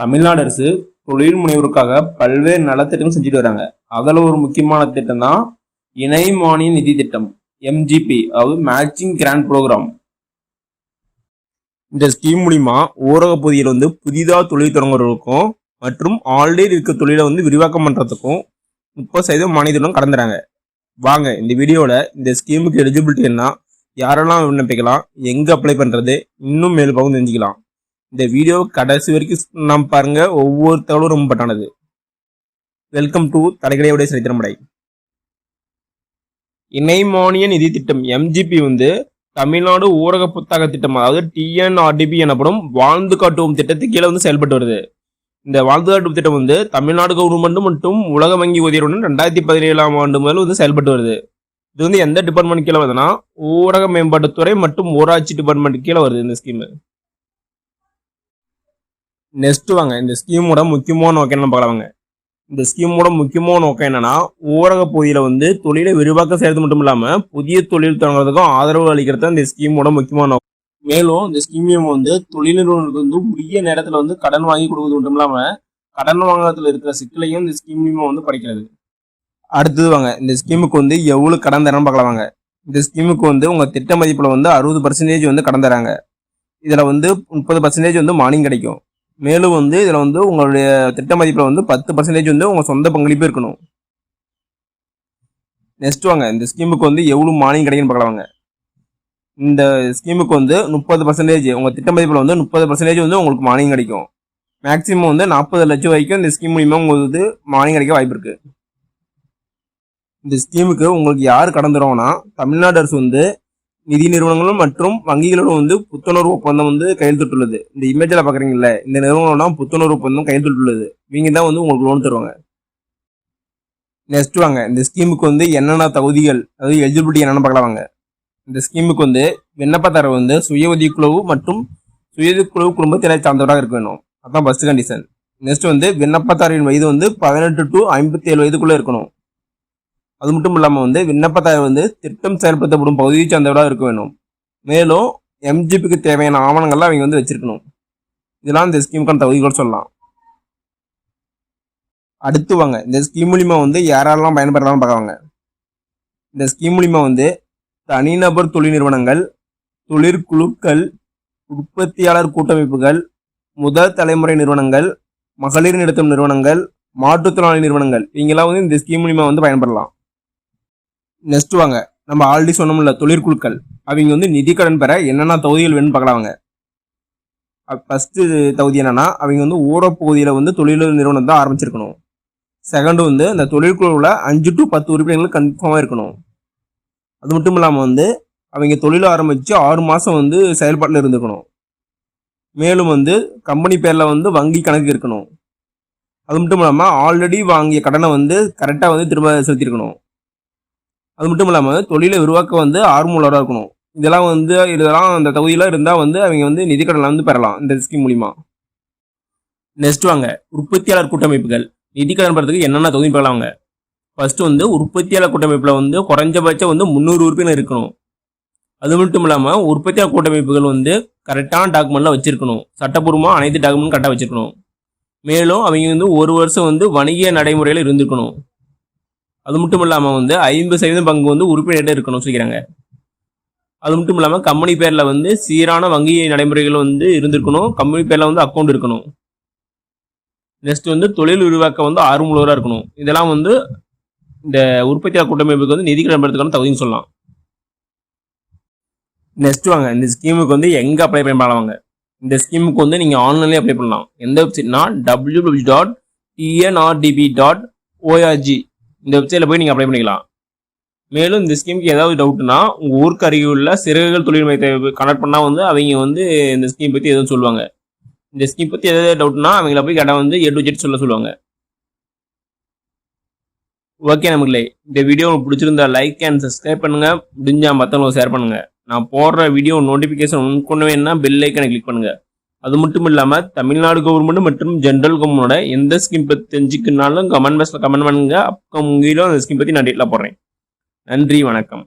தமிழ்நாடு அரசு தொழில் முனைவோருக்காக பல்வேறு நலத்திட்டங்கள் செஞ்சுட்டு வராங்க. அதில் ஒரு முக்கியமான திட்டம் தான் இணை மானிய நிதி திட்டம், எம்ஜிபி, அதாவது மேட்சிங் கிராண்ட் ப்ரோக்ராம். இந்த ஸ்கீம் மூலிமா ஊரக பகுதியில் புதிதாக தொழில் தொடங்குறவர்களுக்கும் மற்றும் ஆல்ரெடி இருக்க தொழிலை விரிவாக்கம் பண்ணுறதுக்கும் 30% மானியத்துடன் கடந்துறாங்க. வாங்க இந்த வீடியோவில் இந்த ஸ்கீமுக்கு எலிஜிபிலிட்டி என்ன, யாரெல்லாம் விண்ணப்பிக்கலாம், எங்கே அப்ளை பண்ணுறது, இன்னும் மேலும் பகுதி தெரிஞ்சுக்கலாம். இந்த வீடியோ கடைசி வரைக்கும் நாம் பாருங்க, ஒவ்வொரு தகவலும் ரொம்ப பட்டானது. Welcome to தலைக்கடையுடைய சரித்திரமடை. இணை மானிய நிதி திட்டம் எம்ஜிபி தமிழ்நாடு ஊரக புத்தக திட்டம், அதாவது டிஎன்ஆர்டிபி எனப்படும் வாழ்ந்து காட்டுவோம் திட்டத்துக்கு கீழே செயல்பட்டு வருது. இந்த வாழ்ந்து காட்டும் திட்டம் தமிழ்நாடு கவர்மெண்ட் மற்றும் உலக வங்கி உதவியுடன் 2017ஆம் ஆண்டு முதல் செயல்பட்டு வருது. இது எந்த டிபார்ட்மெண்ட் கீழே வருதுன்னா ஊரக மேம்பாட்டுத்துறை மற்றும் ஊராட்சி டிபார்ட்மெண்ட் கீழே வருது இந்த ஸ்கீம். நெக்ஸ்ட் வாங்க இந்த ஸ்கீமோட முக்கியமான நோக்கம் என்ன பார்க்கலாங்க. இந்த ஸ்கீமோட முக்கியமான நோக்கம் என்னன்னா ஊரக பகுதியில் தொழிலை விரிவாக்கம் செய்யறது மட்டும் இல்லாம புதிய தொழில் தொடங்குறதுக்கும் ஆதரவு அளிக்கிறது இந்த ஸ்கீமோட முக்கியமான நோக்கம். மேலும் இந்த ஸ்கீமையும் தொழில் நிறுவனங்களுக்கு உரிய நேரத்துல கடன் வாங்கி கொடுக்கறது மட்டும் இல்லாம கடன் வாங்குறதுல இருக்கிற சிக்கலையும் இந்த ஸ்கீமையும் படிக்கிறது. அடுத்தது வாங்க இந்த ஸ்கீமுக்கு எவ்வளவு கடன் தரணும் பார்க்கலாம் வாங்க. இந்த ஸ்கீமுக்கு உங்க திட்ட மதிப்புல 60% கடன் தராங்க. இதுல 30% மானியம் கிடைக்கும். மேலும் இதுல உங்களுடைய திட்ட மதிப்புல 10% உங்க சொந்த பங்களிப்பு இருக்கணும். நெக்ஸ்ட் வாங்க இந்த ஸ்கீமுக்கு எவ்வளவு மானியம் கிடைக்குன்னு பார்க்கலாங்க. இந்த ஸ்கீமுக்கு 30% உங்க திட்ட மதிப்புல 30% உங்களுக்கு மானியம் கிடைக்கும். மேக்சிமம் 40 லட்சம் வரைக்கும் இந்த ஸ்கீம் மூலியமா உங்களுக்கு மானியம் கிடைக்க வாய்ப்பு இருக்கு. இந்த ஸ்கீமுக்கு உங்களுக்கு யார் கடன் தருவோம்னா தமிழ்நாடு அரசு நிதி நிறுவனங்களும் மற்றும் வங்கிகளோட புத்துணர்வு ஒப்பந்தம் கையெழுத்துள்ளது. இந்த இமேஜில் பாக்குறீங்கல்ல, இந்த நிறுவனம் புத்துணர்வு ஒப்பந்தம் கையெழுத்துள்ளது. இவங்க தான் உங்களுக்கு லோன் தருவாங்க. நெக்ஸ்ட் வாங்க இந்த ஸ்கீமுக்கு என்னென்ன தகுதிகள், அதாவது எலிஜிபிலிட்டி என்னென்னு பார்க்கலாம் வாங்க. இந்த ஸ்கீமுக்கு விண்ணப்பதாரர் சுய உதவிக்குழு மற்றும் சுய உதவிக்குழு குடும்பத்தினை சார்ந்தவராக இருக்க வேணும். அதான் ஃபர்ஸ்ட் கண்டிஷன். நெக்ஸ்ட் விண்ணப்பதாரின் வயது 18 to 57 வயதுக்குள்ள இருக்கணும். அது மட்டும் இல்லாம விண்ணப்பதாரர் திட்டம் செயல்படுத்தப்படும் பகுதியை சார்ந்தவராக இருக்க வேணும். மேலும் எம்ஜிபிக்கு தேவையான ஆவணங்கள்லாம் அவங்க வச்சிருக்கணும். இதெல்லாம் இந்த ஸ்கீமுக்கான தகுதிகள் சொல்லலாம். அடுத்து வாங்க இந்த ஸ்கீம் மூலியமா யாரெல்லாம் பயன்பெறலாம் பார்க்கவாங்க. இந்த ஸ்கீம் மூலியமா தனிநபர் தொழில் நிறுவனங்கள், தொழிற்குழுக்கள், உற்பத்தியாளர் கூட்டமைப்புகள், முதல் தலைமுறை நிறுவனங்கள், மகளிர் நடத்தும் நிறுவனங்கள், மாற்றுத்திறனாளி நிறுவனங்கள், இவங்கெல்லாம் இந்த ஸ்கீம் மூலியமா பயன்பெறலாம். நெக்ஸ்ட் வாங்க நம்ம ஆல்ரெடி சொன்னோம்ல தொழிற்குழுக்கள், அவங்க நிதி கடன் பெற என்னென்ன தகுதிகள் வேணும்னு பார்க்கலாங்க. ஃபர்ஸ்ட் தகுதி என்னன்னா அவங்க ஊரக பகுதியில் தொழில் நிறுவனம் தான் ஆரம்பிச்சிருக்கணும். செகண்ட் இந்த தொழிற்குழுவில் 5 to 10 உறுப்பினர்கள் கன்ஃபார்மா இருக்கணும். அது மட்டும் இல்லாம அவங்க தொழில் ஆரம்பிச்சு 6 மாசம் செயல்பாட்டில் இருந்துக்கணும். மேலும் கம்பெனி பேர்ல வங்கி கணக்கு இருக்கணும். அது மட்டும் இல்லாம ஆல்ரெடி வாங்கிய கடனை கரெக்டா திரும்ப செலுத்திருக்கணும். அது மட்டும் இல்லாம தொழிலை உருவாக்க ஆர்வலராக இருக்கணும். இதெல்லாம் அந்த தகுதியில இருந்தா அவங்க நிதி கடன் பெறலாம் இந்த ஸ்கீம் மூலியமா. நெக்ஸ்ட் வாங்க உற்பத்தியாளர் கூட்டமைப்புகள் நிதி கடன் பெறதுக்கு என்னென்ன தகுதி பெறலாங்க. ஃபர்ஸ்ட் உற்பத்தியாளர் கூட்டமைப்புல குறைஞ்சபட்சம் 300 உறுப்பினர் இருக்கணும். அது மட்டும் இல்லாம உற்பத்தியாளர் கூட்டமைப்புகள் கரெக்டான டாக்குமெண்ட்ல வச்சிருக்கணும். சட்டப்பூர்வமா அனைத்து டாக்குமெண்ட் கரெக்டா வச்சிருக்கணும். மேலும் அவங்க 1 வருஷம் வணிக நடைமுறையில இருந்திருக்கணும். அது மட்டும் இல்லாம 50% பங்கு உறுப்பினர்கிட்ட இருக்கணும் சொல்லிக்கிறாங்க. அது மட்டும் இல்லாம கம்பெனி பேர்ல சீரான வங்கி நடைமுறைகள் இருந்திருக்கணும். கம்பெனி பேர்ல அக்கௌண்ட் இருக்கணும். நெக்ஸ்ட் தொழில் விரிவாக்க ஆர்வலராக இருக்கணும். இதெல்லாம் இந்த உற்பத்தியாளர் கூட்டமைப்புக்கு நிதி கடன் பெறதுக்கான தகுதின்னு சொல்லலாம். நெக்ஸ்ட் வாங்க இந்த ஸ்கீமுக்கு எங்க அப்ளை பண்ணலாம். இந்த ஸ்கீமுக்கு நீங்க ஆன்லைன்லயே அப்ளை பண்ணலாம். எந்த வெப்சைட்னா www.tnrdb.org இந்த வெப்சைட்ல போய் நீங்க அப்ளை பண்ணிக்கலாம். மேலும் இந்த ஸ்கீமுக்கு ஏதாவது டவுட்னா உங்க ஊருக்கு அருகில் உள்ள சிறகுகள் தொழில் மையத்தை கனெக்ட் பண்ணா அவங்க இந்த ஸ்கீம் பத்தி எதுவும் சொல்லுவாங்க. இந்த ஸ்கீம் பத்தி ஏதாவது டவுட்னா அவங்கள போய் கேட்டா A to Z சொல்லுவாங்க. ஓகே நமக்குள்ளே இந்த வீடியோ உங்களுக்கு பிடிச்சிருந்தா லைக் அண்ட் சப்ஸ்கிரைப் பண்ணுங்க. முடிஞ்சா மற்றவங்களுக்கு ஷேர் பண்ணுங்க. நான் போடுற வீடியோ நோட்டிபிகேஷன் கொண்டு வேணும்னா பெல் ஐக்கனை கிளிக் பண்ணுங்க. அது மட்டும் இல்லாம தமிழ்நாடு கவர்மெண்ட் மற்றும் ஜென்ரல் கவர்மெண்டோட எந்த ஸ்கீம் பத்தி தெரிஞ்சுக்கனாலும் கமெண்ட் பாக்ஸ்ல கமெண்ட் பண்ணுங்க. அப்போ உங்க அந்த ஸ்கீம் பத்தி நான் டீட்டெயிலா போடுறேன். நன்றி, வணக்கம்.